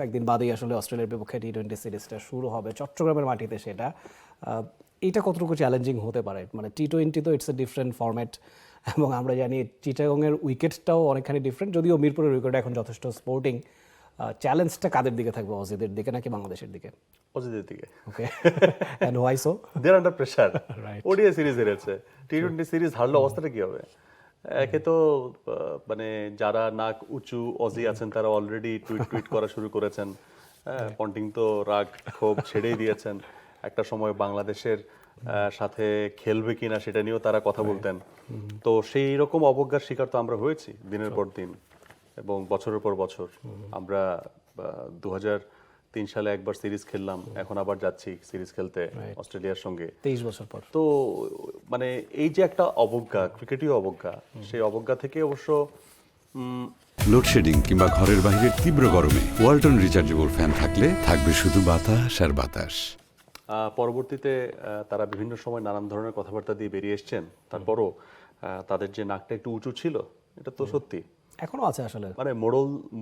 একদিন বাদেই আসলে অস্ট্রেলিয়ার বিপক্ষে টি-20 সিরিজটা শুরু হবে চট্টগ্রামের মাটিতে সেটা। এটা কতটুকু চ্যালেঞ্জিং হতে পারে? মানে টি-20 তো ইটস এ ডিফারেন্ট ফরম্যাট এবং আমরা জানি চিটাগংয়ের উইকেটটাও অনেকখানি ডিফারেন্ট, যদিও মিরপুরের উইকেট এখন যথেষ্ট স্পোর্টিং। চ্যালেঞ্জটা কাদের দিকে থাকবে, অজিদের দিকে নাকি বাংলাদেশের দিকে? অজিতের দিকে। Okay, and why so? They are under pressure. Right. ODI series হেরেছে, টি-20 সিরিজ হারলে অবস্থাটা কি হবে? একে তো মানে যারা নাক উঁচু অজি আছেন তারা অলরেডি টুইট করা শুরু করেছেন। পন্টিং তো রাগ ক্ষোভ ছেড়েই দিয়েছেন। একটা সময় বাংলাদেশের সাথে খেলবে কিনা সেটা নিয়েও তারা কথা বলতেন। তো সেই রকম অবজ্ঞার শিকার তো আমরা হয়েছি দিনের পর দিন এবং বছরের পর বছর। আমরা 2003 সালে একবার সিরিজ খেললাম, এখন আবার যাচ্ছি সিরিজ খেলতে অস্ট্রেলিয়ার সঙ্গে 23 বছর পর। তো মানে এই যে একটা অবজ্ঞা, ক্রিকেটীয় অবজ্ঞা, সেই অবজ্ঞা থেকে অবশ্য লোডশেডিং কিংবা ঘরের বাইরের তীব্র গরমে ওয়ালটন রিচার্জেবল ফ্যান থাকলে থাকবে শুধু বাতাস আর বাতাস। পরবর্তীতে তারা বিভিন্ন সময় নানান ধরনের কথাবার্তা দিয়ে বেরিয়ে এসছেন। তারপরও তাদের যে নাকটা একটু উঁচু ছিল, এটা তো সত্যি এখনো আছে আসলে, মানে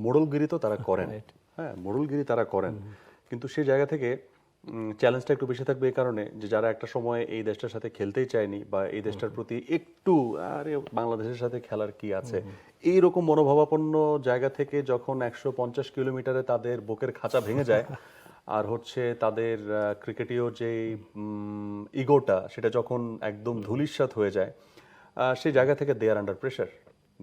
মোড়লগিরি তো তারা করেন। হ্যাঁ, মোড়লগিরি তারা করেন, কিন্তু সেই জায়গা থেকে চ্যালেঞ্জটা একটু বেশি থাকবে এই কারণে যে যারা একটা সময় এই দেশটার সাথে খেলতেই চায়নি বা এই দেশটার প্রতি একটু আরে বাংলাদেশের সাথে খেলার কি আছে এইরকম মনোভাবাপন্ন জায়গা থেকে যখন 150 কিলোমিটারে তাদের বুকের খাঁচা ভেঙে যায় আর হচ্ছে তাদের ক্রিকেটীয় যে ইগোটা সেটা যখন একদম ধূলিসাৎ হয়ে যায়, সেই জায়গা থেকে দে are under pressure,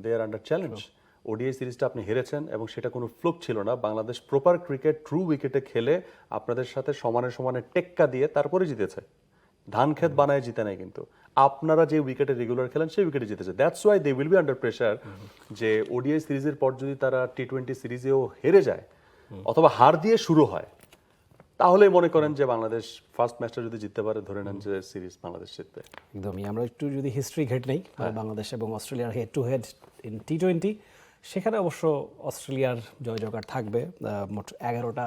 they are under challenge. ODI সিরিজটা আপনি হেরেছেন এবং সেটা কোনো ফ্লুক ছিল না। বাংলাদেশ প্রপার ক্রিকেট ট্রু উইকেটে খেলে আপনাদের সাথে সমানে সমানে টেক্কা দিয়ে তারপরে জিতেছে। ধান ক্ষেত বানায় জিতে নাই, কিন্তু আপনারা যে উইকেটে রেগুলার খেলেন সেই উইকেটে জিতেছে। That's why they will be under pressure যে ওডিআই সিরিজের পর যদি তারা টি-20 সিরিজেও হেরে যায় অথবা হার দিয়ে শুরু হয়, তাহলে মনে করেন যে বাংলাদেশ ফার্স্ট ম্যাচটা যদি জিততে পারে, ধরে নেন যে সিরিজ বাংলাদেশ জিতবে। একদমই। আমরা একটু যদি হিস্ট্রি ঘেট নেই, বাংলাদেশ এবং অস্ট্রেলিয়ার হেড টু হেড ইন টি-20, সেখানে অবশ্য অস্ট্রেলিয়ার জয় জয়কার থাকবে। মোট 11টা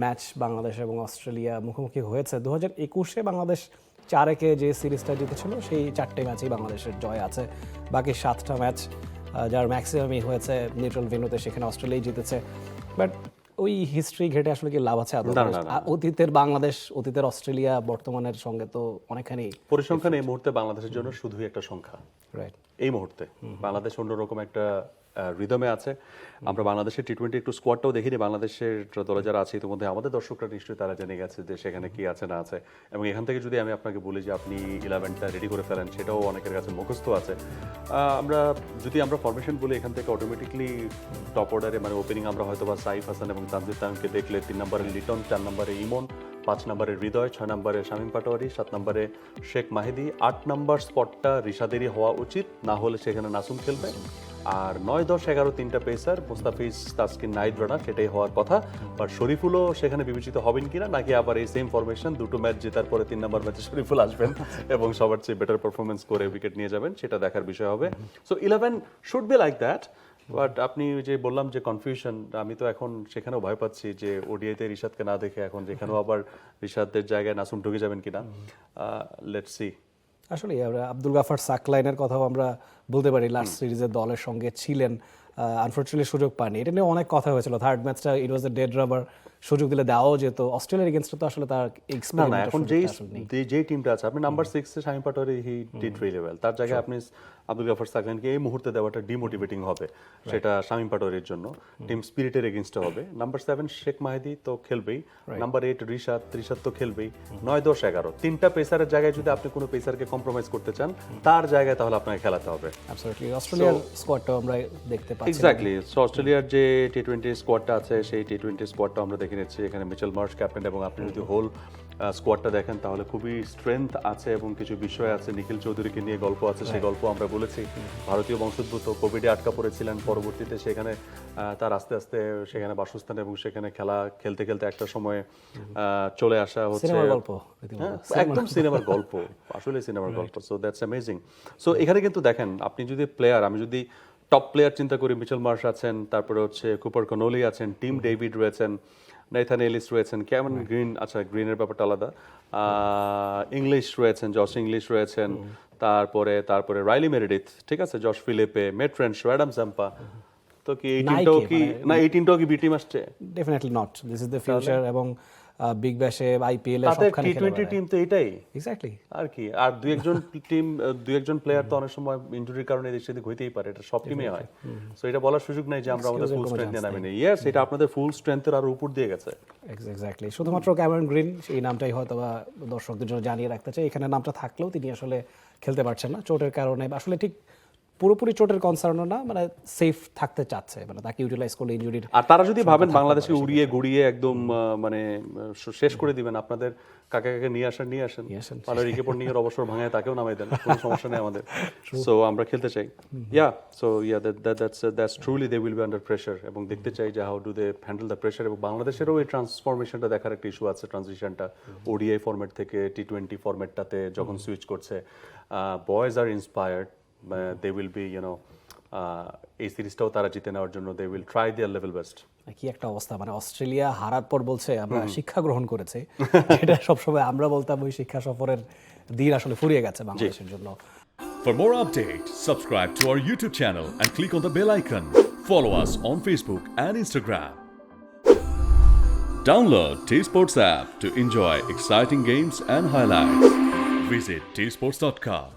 ম্যাচ বাংলাদেশ এবং অস্ট্রেলিয়া মুখোমুখি হয়েছে। 2021-এ বাংলাদেশ 4-1 যে সিরিজটা জিতেছিল সেই 4টে ম্যাচেই বাংলাদেশের জয় আছে। বাকি 7টা ম্যাচ যার ম্যাক্সিমামই হয়েছে নিউট্রাল ভেন্যুতে, সেখানে অস্ট্রেলিয়াই জিতেছে। বাট ওই হিস্ট্রি ঘেটে আসলে কি লাভ আছে? অতীতের বাংলাদেশ, অতীতের অস্ট্রেলিয়া, বর্তমানের সঙ্গে তো অনেকখানি পরিসংখ্যান এই মুহূর্তে বাংলাদেশের জন্য শুধুই একটা সংখ্যা। রাইট। এই মুহূর্তে বাংলাদেশ অন্যরকম একটা রিদমে আছে। আমরা বাংলাদেশের টি-20 একটু স্কোয়াডটাও দেখিনি। বাংলাদেশের দলে যারা আছে ইতিমধ্যে আমাদের দর্শকরা নিশ্চয়ই তারা জেনে গেছে যে সেখানে কি আছে না আছে, এবং এখান থেকে যদি আমি আপনাকে বলি যে আপনি 11টা রেডি করে ফেলেন, সেটাও অনেকের কাছে মুখস্থ আছে। আমরা ফরমেশন বলি, এখান থেকে অটোমেটিকলি টপ অর্ডারে মানে ওপেনিং আমরা হয়তো বা সাইফ হাসান এবং তানজিদ তামিমকে দেখলে 3 নম্বরে লিটন, 4 নম্বরে ইমন, 5 নম্বরে হৃদয়, 6 নম্বরে শামীম পাটোয়ারি, 7 নম্বরে শেখ মাহিদি, 8 নম্বর স্পটটা রিশাদেরই হওয়া উচিত, না হলে সেখানে নাসুম খেলবে, আর 9, 10, 11 তিনটা পেসার মুস্তাফিজ, তাসকিন, নাহিদ রানা, সেটাই হওয়ার কথা। বাট শরীফুলও সেখানে বিবেচিত হবেন কিনা, নাকি আবার এই সেম ফরমেশন দুটো ম্যাচ জেতার পরে 3 নম্বর ম্যাচে শরীফুল আসবেন এবং সবার চেয়ে বেটার পারফরমেন্স করে উইকেট নিয়ে যাবেন, সেটা দেখার বিষয় হবে। So 11 should be like that. But আপনি যে বললাম যে কনফিউশন, আমি তো এখন সেখানেও ভয় পাচ্ছি যে ওডিআইতে রিশাদকে না দেখে এখন যেখানেও আবার রিশাদের জায়গায় নাসুম ঢুকে যাবেন কিনা। Let's see. আসলে আব্দুল গাফার সাকলাইনের কথাও আমরা বলতে পারি, লাস্ট সিরিজে দলের সঙ্গে ছিলেন, আনফর্চুনেটলি সুযোগ পাননি। এটা নিয়ে অনেক কথা হয়েছিল। থার্ড ম্যাচটা ইট ওয়াজ এ ডেড রাবার, সুযোগ দিলে দেওয়াও যেত। অস্ট্রেলিয়ার এগেইনস্টে তো আসলে তার না, এখন যেই টিমটা আছে, আপনি নাম্বার 6 এ Shamim Patwari he did really well, তার জায়গায় আপনি আব্দুল গাফার সাকলাইনকে এই মুহূর্তে দেওয়াটা ডিমোটিভেটিং হবে, সেটা শামীম পাটোয়ারির জন্য টিম স্পিরিটের এগেইনস্টে হবে। নাম্বার 7 শেখ মাহিদি তো খেলবেই, নাম্বার 8 রিশাদ তো খেলবেই, 9, 10, 11 তিনটা পেসারের জায়গায় যদি আপনি কোনো পেসারকে কম্প্রোমাইজ করতে চান, তার জায়গায় তাহলে আপনাকে খেলাতে হবে। অ্যাবসলিউটলি। অস্ট্রেলিয়ার স্কোয়াডটাও আমরা দেখতে পাচ্ছি। এক্স্যাক্টলি। সো অস্ট্রেলিয়ার যে টি-20 স্কোয়াডটা আছে সেই টি-20 স্কোয়াডটা আমরা দেখে নিচ্ছি। এখানে মিচেল মার্শ ক্যাপ্টেন, এবং আপনি যদি হোল স্কোয়াডটা দেখেন তাহলে খুবই স্ট্রেংথ আছে এবং কিছু বিষয় আছে। নিখিল চৌধুরীকে নিয়ে গল্প আছে, সেই গল্প আমরা বলেছি। ভারতীয় বংশোদ্ভূত, কোভিডে আটকা পড়েছিলেন, পরবর্তীতে সেখানে তার আস্তে আস্তে সেখানে বাসস্থান এবং সেখানে খেলতে খেলতে একটা সময় চলে আসা হচ্ছে একদম সিনেমার গল্প, আসলে সিনেমার গল্প। So that's amazing. সো এখানে কিন্তু দেখেন, আপনি যদি প্লেয়ার, আমি যদি টপ প্লেয়ার চিন্তা করি, মিচেল মার্শ আছেন, তারপরে হচ্ছে কুপার কনোলি আছেন, টিম ডেভিড রয়েছেন, নেথান এলিস রয়েছেন, ক্যামেরন গ্রিন, আচ্ছা গ্রিনের ব্যাপারটা আলাদা, ইংলিশ রয়েছেন, জশ ইংলিশ রয়েছেন, তারপরে রাইলি মেরিডিথ, ঠিক আছে, জশ ফিলিপে, মেট ফ্রেন্ডশো, অ্যাডাম জাম্পা, তো কি এই নাই টিমটাও কে, কি মানে- না এই টিমটাও কি বি টিম আসছে? Definitely not, this is the future. এবং বিগ ব্যাশে আইপিএল এ তাদের সবখানে টি-20 টিম তো এটাই এক্স্যাক্টলি। আর কি। আর দুই একজন প্লেয়ার তো অনেক সময় ইনজুরির কারণে এদিক সেদিক হইতেই পারে, এটা সব টিমে হয়। সো এটা বলার সুযোগ নাই যে আমরা আমাদের ফুল স্ট্রেংথ নিয়ে নামি নেই। ইয়েস, এটা আপনাদের ফুল স্ট্রেংথের আরো উপর দিয়ে গেছে। এক্স্যাক্টলি, শুধুমাত্র ক্যামেরন গ্রিন এই নামটাই হয়তো বা দর্শকদের জন্য জানিয়ে রাখতে চাই। এখানে নামটা থাকলেও তিনি আসলে খেলতে পারছেন না চোটের কারণে, আসলে ঠিক পুরোপুরি চোটের কনসার্নও না, মানে সেফ থাকতে চাচ্ছে, মানে তাকে ইউটিলাইজ করলে ইনজুরির। আর তারা যদি ভাবেন বাংলাদেশকে উড়িয়ে গুড়িয়ে একদম মানে শেষ করে দিবেন, আপনাদের কাকে কাকে নিয়ে আসেন, তাহলে রিকি পন্টিংয়ের অবসর ভাঙায় তাকেও নামাই দেন, কোনো সমস্যা নেই আমাদের। সো আমরা খেলতে চাই। That's truly they will be under pressure, এবং দেখতে চাই যে how do they handle the pressure. এবং বাংলাদেশেরও এই ট্রান্সফরমেশনটা দেখার একটা ইস্যু আছে, ট্রানজিশনটা ওডিআই ফরম্যাট থেকে টি-20 ফরম্যাটটাতে যখন সুইচ করছে। Boys are inspired, they will be এই সিরিজটাও তারা জিতে নেওয়ার জন্য they will try their level best. কি একটা অবস্থা, মানে অস্ট্রেলিয়া হারার পর বলছে আমরা শিক্ষা গ্রহণ করেছি, এটা সবসময় আমরা বলতাম, ওই শিক্ষা সফরের দিন আসলে ফুরিয়ে গেছে বাংলাদেশের জন্য। For more updates, subscribe to our YouTube channel and click on the bell icon. Follow us on Facebook and Instagram. Download T-Sports app to enjoy exciting games and highlights. Visit tsports.com.